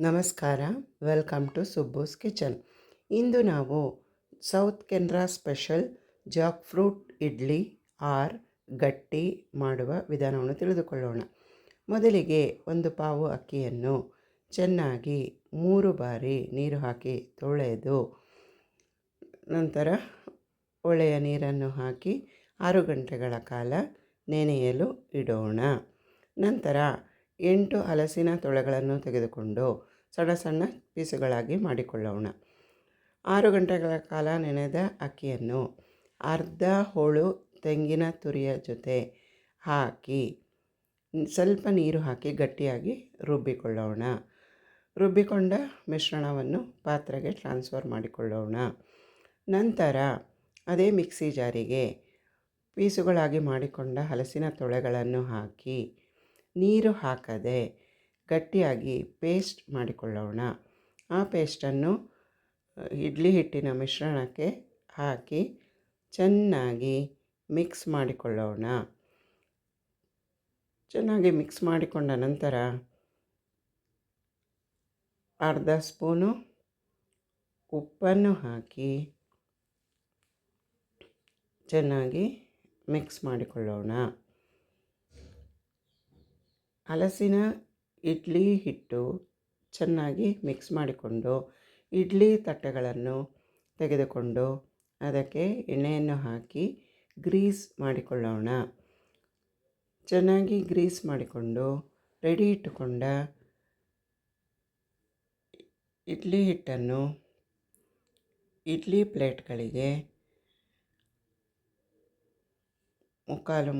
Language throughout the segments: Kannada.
ನಮಸ್ಕಾರ, ವೆಲ್ಕಮ್ ಟು ಸುಬ್ಬೂಸ್ ಕಿಚನ್. ಇಂದು ನಾವು south Canara special jackfruit idli or ಗಟ್ಟಿ ಮಾಡುವ ವಿಧಾನವನ್ನು ತಿಳಿದುಕೊಳ್ಳೋಣ. ಮೊದಲಿಗೆ ಒಂದು ಪಾವು ಅಕ್ಕಿಯನ್ನು ಚೆನ್ನಾಗಿ 3 ಬಾರಿ ನೀರು ಹಾಕಿ ತೊಳೆದು ನಂತರ ಒಳ್ಳೆಯ ನೀರನ್ನು ಹಾಕಿ 6 ಗಂಟೆಗಳ ಕಾಲ ನೆನೆಯಲು ಇಡೋಣ. ನಂತರ 8 ಹಲಸಿನ ತೊಳೆಗಳನ್ನು ತೆಗೆದುಕೊಂಡು ಸಣ್ಣ ಸಣ್ಣ ಪೀಸುಗಳಾಗಿ ಮಾಡಿಕೊಳ್ಳೋಣ. 6 ಗಂಟೆಗಳ ಕಾಲ ನೆನೆದ ಅಕ್ಕಿಯನ್ನು ಅರ್ಧ ಹೋಳು ತೆಂಗಿನ ತುರಿಯ ಜೊತೆ ಹಾಕಿ ಸ್ವಲ್ಪ ನೀರು ಹಾಕಿ ಗಟ್ಟಿಯಾಗಿ ರುಬ್ಬಿಕೊಳ್ಳೋಣ. ರುಬ್ಬಿಕೊಂಡ ಮಿಶ್ರಣವನ್ನು ಪಾತ್ರೆಗೆ ಟ್ರಾನ್ಸ್ಫರ್ ಮಾಡಿಕೊಳ್ಳೋಣ. ನಂತರ ಅದೇ ಮಿಕ್ಸಿ ಜಾರಿಗೆ ಪೀಸುಗಳಾಗಿ ಮಾಡಿಕೊಂಡ ಹಲಸಿನ ತೊಳೆಗಳನ್ನು ಹಾಕಿ ನೀರು ಹಾಕದೆ ಗಟ್ಟಿಯಾಗಿ ಪೇಸ್ಟ್ ಮಾಡಿಕೊಳ್ಳೋಣ. ಆ ಪೇಸ್ಟನ್ನು ಇಡ್ಲಿ ಹಿಟ್ಟಿನ ಮಿಶ್ರಣಕ್ಕೆ ಹಾಕಿ ಚೆನ್ನಾಗಿ ಮಿಕ್ಸ್ ಮಾಡಿಕೊಳ್ಳೋಣ. ಚೆನ್ನಾಗಿ ಮಿಕ್ಸ್ ಮಾಡಿಕೊಂಡ ನಂತರ ಅರ್ಧ ಸ್ಪೂನು ಉಪ್ಪನ್ನು ಹಾಕಿ ಚೆನ್ನಾಗಿ ಮಿಕ್ಸ್ ಮಾಡಿಕೊಳ್ಳೋಣ. ಹಲಸಿನ ಇಡ್ಲಿ ಹಿಟ್ಟು ಚೆನ್ನಾಗಿ ಮಿಕ್ಸ್ ಮಾಡಿಕೊಂಡು ಇಡ್ಲಿ ತಟ್ಟೆಗಳನ್ನು ತೆಗೆದುಕೊಂಡು ಅದಕ್ಕೆ ಎಣ್ಣೆಯನ್ನು ಹಾಕಿ ಗ್ರೀಸ್ ಮಾಡಿಕೊಳ್ಳೋಣ. ಚೆನ್ನಾಗಿ ಗ್ರೀಸ್ ಮಾಡಿಕೊಂಡು ರೆಡಿ ಇಟ್ಟುಕೊಂಡ ಇಡ್ಲಿ ಹಿಟ್ಟನ್ನು ಇಡ್ಲಿ ಪ್ಲೇಟ್ಗಳಿಗೆ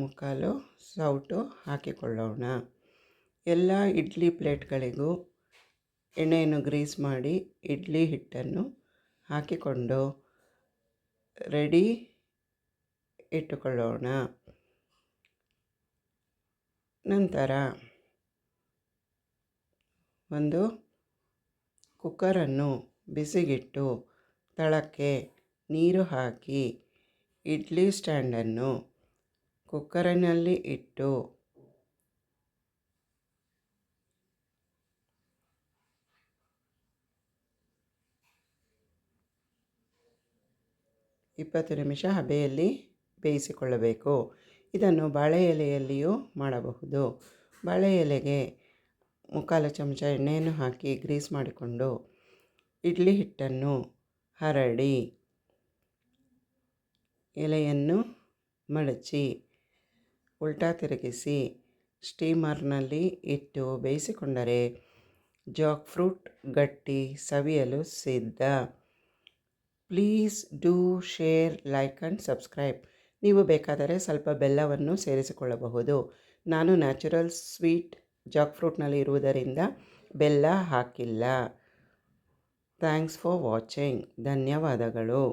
ಮುಕ್ಕಾಲು ಸೌಟು ಹಾಕಿಕೊಳ್ಳೋಣ. ಎಲ್ಲ ಇಡ್ಲಿ ಪ್ಲೇಟ್ಗಳಿಗೂ ಎಣ್ಣೆಯನ್ನು ಗ್ರೀಸ್ ಮಾಡಿ ಇಡ್ಲಿ ಹಿಟ್ಟನ್ನು ಹಾಕಿಕೊಂಡು ರೆಡಿ ಇಟ್ಟುಕೊಳ್ಳೋಣ. ನಂತರ ಒಂದು ಕುಕ್ಕರನ್ನು ಬಿಸಿಗಿಟ್ಟು ತಳಕ್ಕೆ ನೀರು ಹಾಕಿ ಇಡ್ಲಿ ಸ್ಟ್ಯಾಂಡನ್ನು ಕುಕ್ಕರಿನಲ್ಲಿ ಇಟ್ಟು 20 ನಿಮಿಷ ಹಬೆಯಲ್ಲಿ ಬೇಯಿಸಿಕೊಳ್ಳಬೇಕು. ಇದನ್ನು ಬಾಳೆ ಎಲೆಯಲ್ಲಿಯೂ ಮಾಡಬಹುದು. ಬಾಳೆ ಎಲೆಗೆ ಮುಕ್ಕಾಲು ಚಮಚ ಎಣ್ಣೆಯನ್ನು ಹಾಕಿ ಗ್ರೀಸ್ ಮಾಡಿಕೊಂಡು ಇಡ್ಲಿ ಹಿಟ್ಟನ್ನು ಹರಡಿ ಎಲೆಯನ್ನು ಮಡಚಿ ಉಲ್ಟಾ ತಿರುಗಿಸಿ ಸ್ಟೀಮರ್ನಲ್ಲಿ ಇಟ್ಟು ಬೇಯಿಸಿಕೊಂಡರೆ ಜಾಕ್ ಫ್ರೂಟ್ ಗಟ್ಟಿ ಸವಿಯಲು ಸಿದ್ಧ. Please do share, like and subscribe. ನೀವು ಬೇಕಾದರೆ ಸ್ವಲ್ಪ ಬೆಲ್ಲವನ್ನು ಸೇರಿಸಿಕೊಳ್ಳಬಹುದು. ನಾನು ನ್ಯಾಚುರಲ್ ಸ್ವೀಟ್ ಜಾಕ್ ಫ್ರೂಟ್ನಲ್ಲಿ ಇರುವುದರಿಂದ ಬೆಲ್ಲ ಹಾಕಿಲ್ಲ. Thanks for watching. ಧನ್ಯವಾದಗಳು.